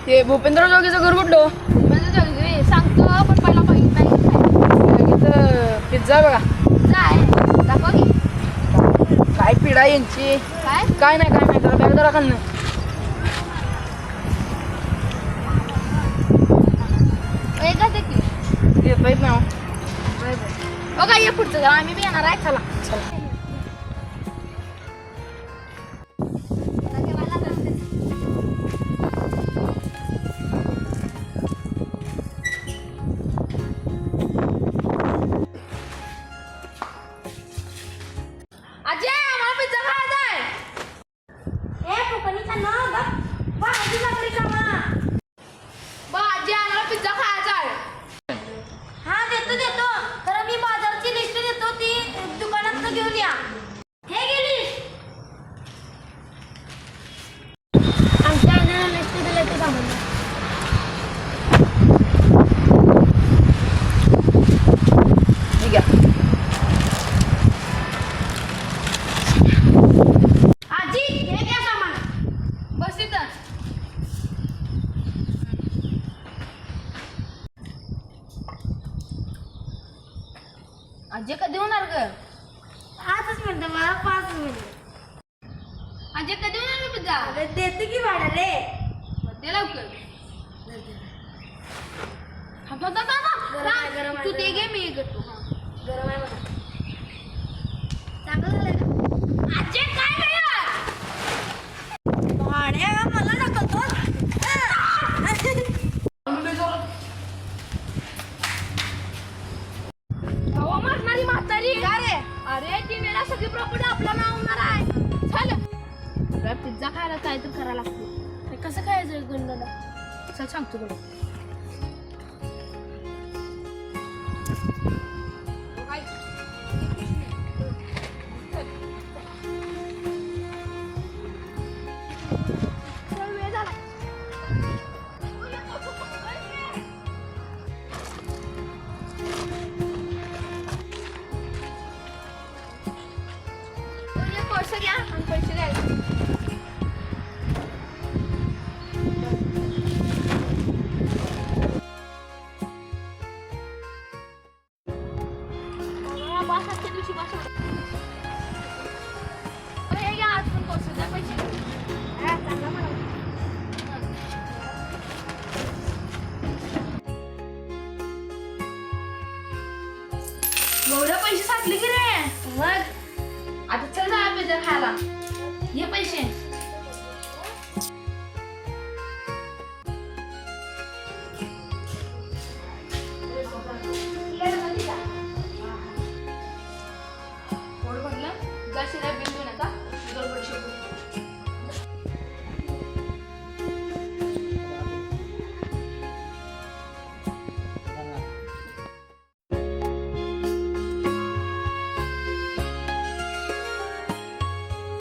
ते भूपेंद्र जोगीचं घर कुठलं? भूपेंद्र जोगी सांगतो पण पहिला पिझ्झा बघा. दाखवा की काय पिढा यांची. काय काय नाही त्याला बॅग जरा खाल्लं. एकच की येत नाहीत ना. बघा ये पुढचं जा आम्ही बी येणार आहे चला चला. अजय आम्हाला पिझ्झा खायचा आहे. अजय आम्हाला पिझ्झा खायचा आहे. हा देतो तर मी बाजारची लिस्ट देतो ती दुकानात घेऊन या. हे गेली आमच्या आईने लिस्ट दिली ते सामान. ठीक आहे. आजी हे घ्या सामान. बस इथं. अजय कधी होणार ग? 5 मिनिटं मला 5 मिनिटं. अजय कधी होणार ग पिझ्झा? अरे देतो की भाडं रे. दे लवकर. गरम आहे, तू ते घे मी करतो. गरम आहे बघा. चांगलं झालं का? अजय काय झालं? भाड्या मला ढकलतो. हवा मारणारी म्हातारी का रे? अरे ती मेला सगळी प्रॉपर्टी आपल्या नाव होणार आहे. चल तुला पिझ्झा खायला काय तर करायला लागतो. हे कसं खायचं गुंडाला? चल सांगतो तुला. वेळ झाला. पैसे घ्या आणि पैसे द्यायचे. बासाच्या दिवशी बासा. हे घ्या आज पण पैसे द्या पैसे. हा चांगला मला. एवढे पैसे साठले की रे. मग आता चल जा पिझ्झा खायला. ये पैसे.